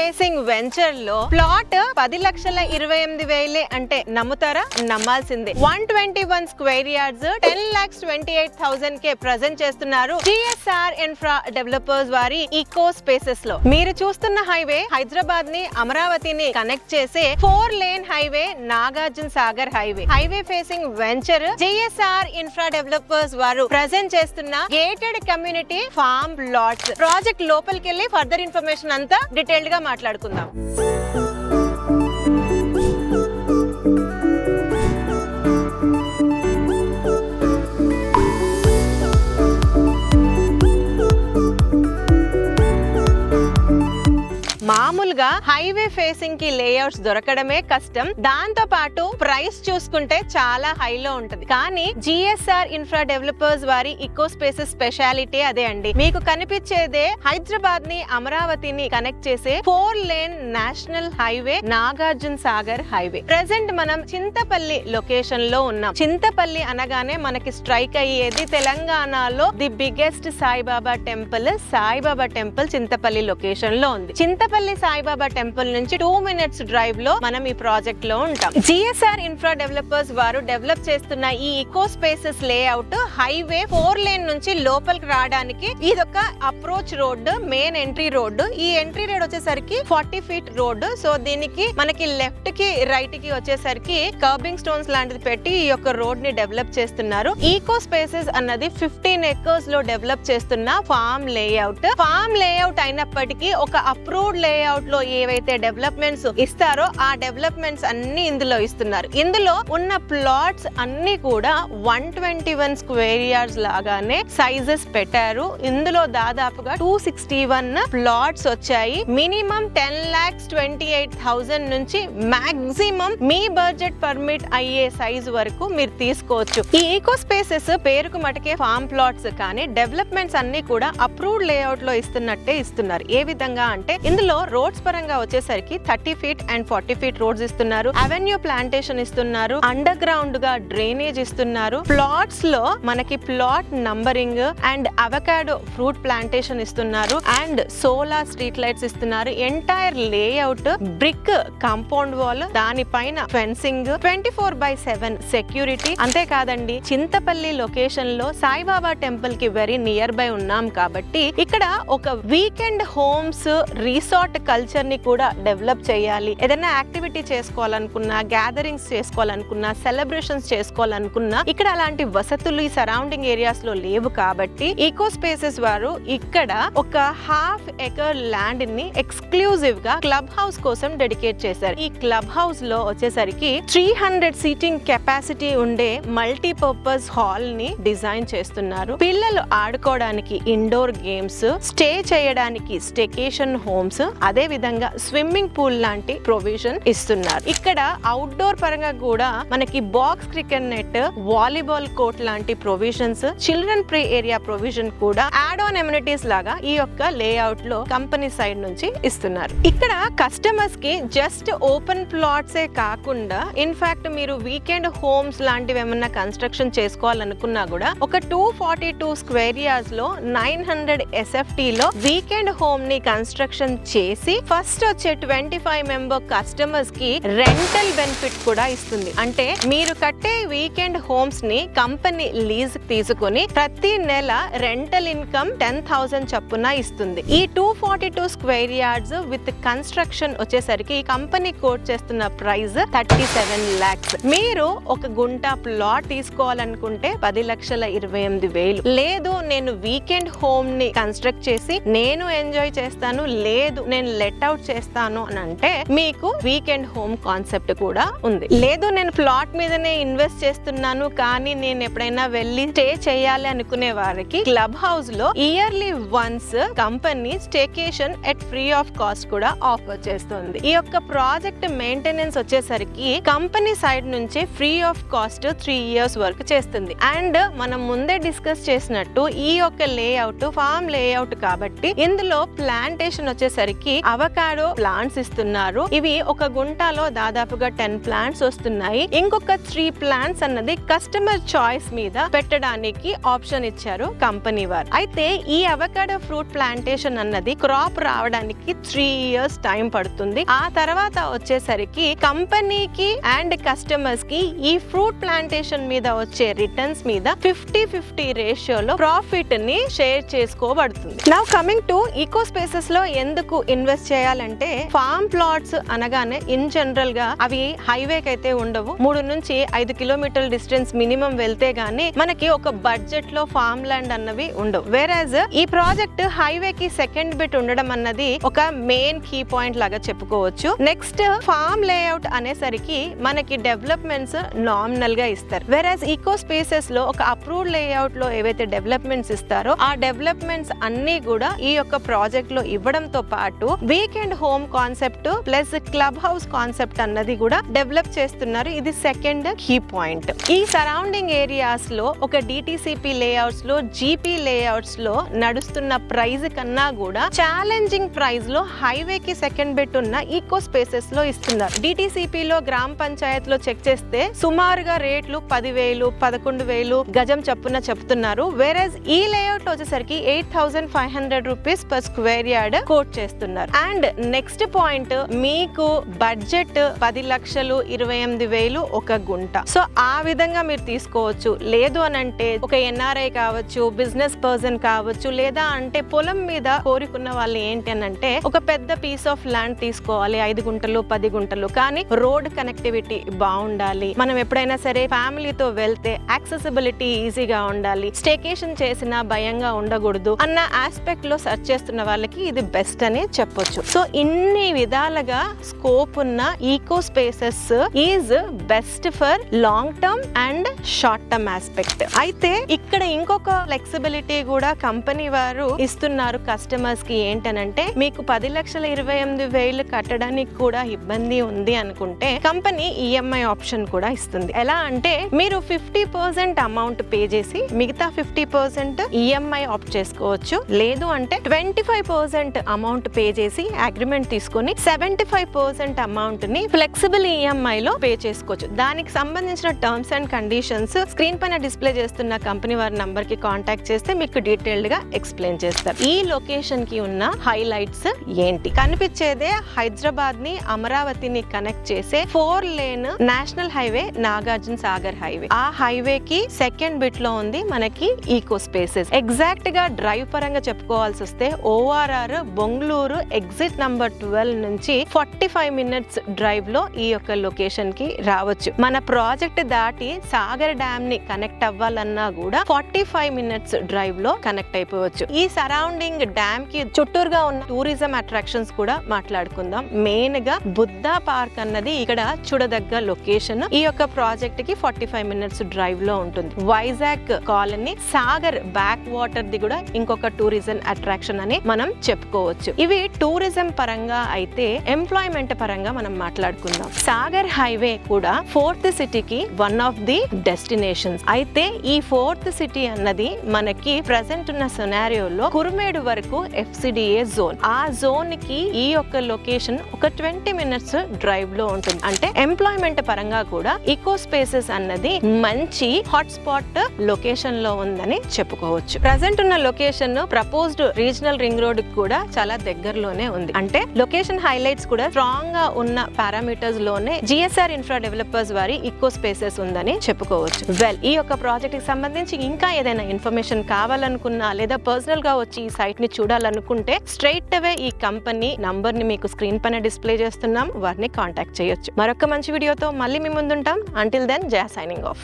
Facing venture లో plot 10,28,000 అంటే నమ్ముతారా? నమ్మాల్సిందే. 121 స్క్వేర్ యార్డ్స్ 10,28,000 కే ప్రెజెంట్ చేస్తున్నారు GSR ఇన్ఫ్రా డెవలపర్స్ వారి ఈకో స్పేసెస్ లో. మీరు చూస్తున్న హైవే హైదరాబాద్ ని అమరావతిని కనెక్ట్ చేసే 4 lane highway Nagarjuna Sagar highway. Highway facing venture GSR infra developers వారు ప్రెజెంట్ చేస్తున్న gated community farm plots. Project లోపలికి వెళ్ళి ఫర్దర్ ఇన్ఫర్మేషన్ అంతా డీటెయిల్డ్ గా మాట్లాడుకుందాం. మామూలుగా హైవే ఫేసింగ్ కి లేఅవుట్స్ దొరకడమే కష్టం. దాంతో పాటు ప్రైస్ చూసుకుంటే చాలా హైలో ఉంటది. కానీ GSR ఇన్ఫ్రా డెవలపర్స్ వారి ఈకో స్పేసెస్ స్పెషాలిటీ అదే అండి. మీకు కనిపించేదే హైదరాబాద్ ని అమరావతిని కనెక్ట్ చేసే 4 lane national highway Nagarjuna Sagar highway. Present మనం చింతపల్లి లొకేషన్ లో ఉన్నాం. చింతపల్లి అనగానే మనకి స్ట్రైక్ అయ్యేది తెలంగాణలో the biggest Saibaba temple Chintapalli location లో ఉంది. చింతపల్లి సాయిబాబా టెంపుల్ నుంచి 2 minutes డ్రైవ్ లో మనం ఈ ప్రాజెక్ట్ లో ఉంటాం. GSR ఇన్ఫ్రా డెవలపర్స్ వారు డెవలప్ చేస్తున్న ఈ eco spaces layout highway 4 lane నుంచి లోపలికి రావడానికి ఇదొక approach road, main entry road. ఈ ఎంట్రీ రోడ్ వచ్చేసరికి 40 feet రోడ్. సో దీనికి మనకి లెఫ్ట్ కి రైట్ కి వచ్చేసరికి కర్బింగ్ స్టోన్స్ లాంటిది పెట్టి ఈ యొక్క రోడ్ ని డెవలప్ చేస్తున్నారు. ఈకో స్పేసెస్ అన్నది 15 acres లో డెవలప్ చేస్తున్న ఫార్మ్ లేఅవుట్ అయినప్పటికీ ఒక అప్రూవ్డ్ లేఅవుట్ లో ఏవైతే డెవలప్మెంట్స్ ఇస్తారో ఆ డెవలప్మెంట్స్ అన్ని ఇందులో ఇస్తున్నారు. ఇందులో ఉన్న ప్లాట్స్ అన్ని కూడా 121 స్క్వేర్ యార్డ్స్ లాగానే సైజెస్ పెట్టారు. ఇందులో దాదాపుగా 261 ప్లాట్స్ వచ్చాయి. మినిమం 10,28,000 నుంచి మాక్సిమం మీ బడ్జెట్ పర్మిట్ అయ్యే సైజ్ వరకు మీరు తీసుకోవచ్చు. ఈ ఈకో స్పేసెస్ పేరుకు మటుకే ఫార్మ్ ప్లాట్స్, కానీ డెవలప్మెంట్స్ అన్ని కూడా అప్రూవ్డ్ లేఅవుట్ లో ఇస్తున్నట్టే ఇస్తున్నారు. ఏ విధంగా అంటే ఇందులో రోడ్స్ పరంగా వచ్చేసరికి 30 feet and 40 feet రోడ్స్ ఇస్తున్నారు. అవెన్యూ ప్లాంటేషన్ ఇస్తున్నారు. అండర్ గ్రౌండ్ గా డ్రైనేజ్ ఇస్తున్నారు. ప్లాట్స్ లో మనకి plot numbering and avocado fruit plantation ఇస్తున్నారు. అండ్ సోలార్ స్ట్రీట్ లైట్స్ ఇస్తున్నారు. Entire layout brick compound wall, దానిపైన ఫెన్సింగ్, 24/7 సెక్యూరిటీ. అంతేకాదండి, చింతపల్లి లొకేషన్ లో సాయిబాబా టెంపుల్ కి వెరీ నియర్ బై ఉన్నాం కాబట్టి ఇక్కడ ఒక వీకెండ్ హోమ్స్ రిసార్ట్ కల్చర్ ని కూడా డెవలప్ చేయాలి. ఏదైనా యాక్టివిటీ చేసుకోవాలనుకున్నా, గ్యాదరింగ్స్ చేసుకోవాలనుకున్నా, సెలబ్రేషన్స్ చేసుకోవాలనుకున్నా ఇక్కడ అలాంటి వసతులు ఈ సరౌండింగ్ ఏరియాస్ లో లేవు. కాబట్టి ఈకో స్పేసెస్ వారు ఇక్కడ ఒక 1/2 acre ల్యాండ్ ని ఎక్స్క్లూజివ్ గా క్లబ్ హౌస్ కోసం డెడికేట్ చేశారు. ఈ క్లబ్ హౌస్ లో వచ్చేసరికి 300 సీటింగ్ కెపాసిటీ ఉండే మల్టీపర్పస్ హాల్ ని డిజైన్ చేస్తున్నారు. పిల్లలు ఆడుకోవడానికి ఇండోర్ గేమ్స్, స్టే చేయడానికి స్టేకేషన్ హోమ్స్, అదే విధంగా స్విమ్మింగ్ పూల్ లాంటి ప్రొవిజన్ ఇస్తున్నారు. ఇక్కడ అవుట్డోర్ పరంగా కూడా మనకి box cricket net, volleyball court లాంటి provisions, children play area provision కూడా యాడ్ ఆన్ ఎమ్యూనిటీస్ లాగా ఈ యొక్క లేఅవుట్ లో కంపెనీ సైడ్ నుంచి ఇస్తున్నారు. ఇక్కడ కస్టమర్స్ కి జస్ట్ ఓపెన్ ప్లాట్సే కాకుండా ఇన్ఫాక్ట్ మీరు వీకెండ్ హోమ్స్ లాంటివి ఏమన్నా కన్స్ట్రక్షన్ చేసుకోవాలనుకున్నా కూడా ఒక 242 స్క్వేర్ యార్డ్స్ లో 900 SFT లో వీకెండ్ హోమ్ ని కన్స్ట్రక్షన్ చేసి ఫస్ట్ వచ్చే 25 member కస్టమర్స్ కి రెంటల్ బెనిఫిట్ కూడా ఇస్తుంది. అంటే మీరు కట్టే వీకెండ్ హోమ్స్ ని కంపెనీ లీజ్ తీసుకుని ప్రతి నెల రెంటల్ ఇన్కమ్ 10,000 చొప్పున ఇస్తుంది. ఈ 242 స్క్వేర్ యార్డ్స్ విత్ కన్స్ట్రక్షన్ వచ్చేసరికి కంపెనీ కోట్ చేస్తున్న ప్రైస్ 37 lakhs. మీరు ఒక గుంట ప్లాట్ తీసుకోవాలనుకుంటే 10,28,000. లేదు నేను వీకెండ్ హోమ్ ని కన్స్ట్రక్ట్ చేసి నేను ఎంజాయ్ చేస్తాను, లేదు నేను లెట్ అవుట్ చేస్తాను అని అంటే మీకు వీకెండ్ హోమ్ కాన్సెప్ట్ కూడా ఉంది. లేదు నేను ప్లాట్ మీదనే ఇన్వెస్ట్ చేస్తున్నాను కానీ నేను ఎప్పుడైనా వెళ్ళి స్టే చేయాలి అనుకునే వారికి క్లబ్ హౌస్ లో yearly once company staycation at free of cost కూడా ఆఫర్ చేస్తుంది. ఈ యొక్క ప్రాజెక్ట్ మెయింటెనెన్స్ వచ్చేసరికి కంపెనీ సైడ్ నుంచి ఫ్రీ ఆఫ్ కాస్ట్ 3 years వరకు చేస్తుంది. అండ్ మనం ముందే డిస్కస్ చేసినట్టు ఈ యొక్క లేఅవుట్ ఫార్మ్ లేఅవుట్ కాబట్టి ఇందులో ప్లాంటేషన్ వచ్చేసరికి మనకి అవకాడో ప్లాంట్స్ ఇస్తున్నారు. ఇవి ఒక గుంటలో దాదాపుగా 10 ప్లాంట్స్ వస్తున్నాయి. ఇంకొక 3 ప్లాంట్స్ అన్నది కస్టమర్ చాయిస్ మీద పెట్టడానికి ఆప్షన్ ఇచ్చారు కంపెనీ వారు. అయితే ఈ అవకాడో ఫ్రూట్ ప్లాంటేషన్ అన్నది క్రాప్ రావడానికి 3 years టైం పడుతుంది. ఆ తర్వాత వచ్చేసరికి కంపెనీకి అండ్ కస్టమర్స్ కి ఈ ఫ్రూట్ ప్లాంటేషన్ మీద వచ్చే రిటర్న్స్ మీద 50-50 రేషియోలో ప్రాఫిట్ ని షేర్ చేసుకోబడుతుంది. Now coming to eco spaces లో ఎందుకు ఇన్వెస్ట్ చేయాలంటే, ఫార్మ్ ప్లాట్స్ అనగానే ఇన్ జనరల్ గా అవి హైవేకి అయితే ఉండవు. 3 నుంచి 5 కిలోమీటర్ల డిస్టెన్స్ మినిమం వెళ్తే గానీ మనకి ఒక బడ్జెట్ లో ఫార్మ్ ల్యాండ్ అన్నవి ఉండవు. వేరాజ్ ఈ ప్రాజెక్ట్ హైవే కి సెకండ్ బిట్ ఉండడం అన్నది ఒక మెయిన్ కీ పాయింట్ లాగా చెప్పుకోవచ్చు. నెక్స్ట్ ఫార్మ్ లేఅవుట్ అనేసరికి మనకి డెవలప్మెంట్స్ నామినల్ గా ఇస్తారు. వేరాజ్ ఈకో స్పేసెస్ లో ఒక అప్రూవ్డ్ లేఅవుట్ లో ఏవైతే డెవలప్మెంట్స్ ఇస్తారో ఆ డెవలప్మెంట్స్ అన్ని కూడా ఈ యొక్క ప్రాజెక్ట్ లో ఇవ్వడంతో పాటు weekend home concept plus club house concept అన్నది కూడా డెవలప్ చేస్తున్నారు. ఇది సెకండ్ కీ పాయింట్. ఈ సరౌండింగ్ ఏరియాస్ లో ఒక డిటిసిపి లేఅవుట్స్ లో జీపీ లేఅవుట్స్ లో నడుస్తున్న ప్రైస్ కన్నా కూడా ఛాలెంజింగ్ ప్రైస్ లో హైవే కి సెకండ్ బెట్ ఉన్న ఈకో స్పేసెస్ లో ఇస్తున్నారు. డిటిసిపి లో గ్రామ పంచాయత్ లో చెక్ చేస్తే సుమారుగా రేట్లు 10,000 11,000 గజం చప్పున చెప్తున్నారు. వేరేజ్ ఈ లేఅవుట్ వచ్చేసరికి 8,500 rupees per square yard quote చేస్తున్నారు. అండ్ నెక్స్ట్ పాయింట్, మీకు బడ్జెట్ 10 లక్షలు 28,000 ఒక గుంట. సో ఆ విధంగా మీరు తీసుకోవచ్చు. లేదు అని అంటే ఒక ఎన్ఆర్ఐ కావచ్చు, బిజినెస్ పర్సన్ కావచ్చు, లేదా అంటే పొలం మీద కోరుకున్న వాళ్ళు ఏంటి అని అంటే ఒక పెద్ద పీస్ ఆఫ్ ల్యాండ్ తీసుకోవాలి, 5 గుంటలు 10 గుంటలు, కానీ రోడ్ కనెక్టివిటీ బాగుండాలి, మనం ఎప్పుడైనా సరే ఫ్యామిలీతో వెళ్తే యాక్సెసిబిలిటీ ఈజీగా ఉండాలి, స్టేకేషన్ చేసినా భయంగా ఉండకూడదు అన్న ఆస్పెక్ట్ లో సెర్చ్ చేస్తున్న వాళ్ళకి ఇది బెస్ట్ అని చెప్పొచ్చు. సో ఇన్ని విధాలుగా స్కోప్ ఉన్న eco spaces is best for long term and short term aspect. అయితే ఇక్కడ ఇంకొక ఫ్లెక్సిబిలిటీ కూడా కంపెనీ వారు ఇస్తున్నారు కస్టమర్స్ కి. ఏంటనంటే మీకు 10,28,000 కట్టడానికి కూడా ఇబ్బంది ఉంది అనుకుంటే కంపెనీ ఈఎంఐ ఆప్షన్ కూడా ఇస్తుంది. ఎలా అంటే మీరు 50% అమౌంట్ పే చేసి మిగతా 50% ఈఎంఐ ఆప్ట్ చేసుకోవచ్చు. లేదు అంటే 25% అమౌంట్ పే చేసి అగ్రిమెంట్ తీసుకొని 75% అమౌంట్ ని ఫ్లెక్సిబుల్ ఈఎంఐ లో పే చేసుకోవచ్చు. దానికి సంబంధించిన టర్మ్స్ అండ్ కండిషన్స్ స్క్రీన్ పైన డిస్ప్లే చేస్తున్న కంపెనీ వారి నంబర్ కి కాంటాక్ట్ చేస్తే మీకు డీటెయిల్డ్ గా ఎక్స్ప్లెయిన్ చేస్తారు. ఈ లొకేషన్ కి ఉన్న హైలైట్స్ ఏంటి? కనిపించేదే హైదరాబాద్ ని అమరావతిని కనెక్ట్ చేసే 4 lane national highway Nagarjuna Sagar highway. ఆ హైవే కి సెకండ్ బిట్ లో ఉంది మనకి ఈకో స్పేసెస్. ఎగ్జాక్ట్ గా డ్రైవ్ పరంగా చెప్పుకోవాల్సి వస్తే ఓఆర్ఆర్ బొంగళూరు ఎగ్జిట్ నంబర్ 12 నుంచి 45 minutes డ్రైవ్ లో ఈ యొక్క లొకేషన్ కి రావచ్చు. మన ప్రాజెక్ట్ దాటి సాగర్ డ్యామ్ ని కనెక్ట్ అవ్వాలన్నా కూడా 45 minutes డ్రైవ్ లో కనెక్ట్ అయిపోవచ్చు. ఈ సరౌండింగ్ డ్యామ్ కి చుట్టూరుగా ఉన్న టూరిజం అట్రాక్షన్స్ కూడా మాట్లాడుకుందాం. మెయిన్ గా బుద్ధా పార్క్ అన్నది ఇక్కడ చూడదగ్గ లొకేషన్. ఈ యొక్క ప్రాజెక్ట్ కి 45 minutes డ్రైవ్ లో ఉంటుంది. Vizag colony Sagar back water the కూడా ఇంకొక టూరిజం అట్రాక్షన్ అని మనం చెప్పుకోవచ్చు. ఇవి టూరిజం పరంగా అయితే ఎంప్లాయ్మెంట్ పరంగా మనం మాట్లాడుకుందాం. సాగర్ హైవే కూడా 4th సిటీకి వన్ ఆఫ్ ది డెస్టినేషన్స్. అయితే ఈ 4th సిటీ అన్నది మనకి ప్రెసెంట్ ఉన్న సినారియోలో కురుమేడు వరకు FCDA జోన్. ఆ జోన్ కి ఈ యొక్క లొకేషన్ ఒక 20 minutes డ్రైవ్ లో ఉంటుంది. అంటే ఎంప్లాయ్మెంట్ పరంగా కూడా ఈకో స్పేసెస్ అన్నది మంచి హాట్ స్పాట్ లొకేషన్ లో ఉందని చెప్పుకోవచ్చు. ప్రెసెంట్ ఉన్న location proposed regional ring road కూడా చాలా దగ్గరలోనే ఉంది. అంటే లొకేషన్ హైలైట్స్ కూడా స్ట్రాంగ్ గా ఉన్న పారామీటర్స్ లోనే GSR ఇన్ఫ్రా డెవలపర్స్ వారి ఈకో స్పేసెస్ ఉందని చెప్పుకోవచ్చు. వెల్, ఈ యొక్క ప్రాజెక్ట్ కి సంబంధించి ఇంకా ఏదైనా ఇన్ఫర్మేషన్ కావాలనుకున్నా లేదా పర్సనల్ గా వచ్చి ఈ సైట్ ని చూడాలనుకుంటే స్ట్రైట్ అవే ఈ కంపెనీ నంబర్ ని మీకు స్క్రీన్ పైన డిస్ప్లే చేస్తున్నాం, వారిని కాంటాక్ట్ చేయొచ్చు. మరొక మంచి వీడియోతో మళ్ళీ మీ ముందుంటాం. అంటిల్ దెన్, జయ సైనింగ్ ఆఫ్.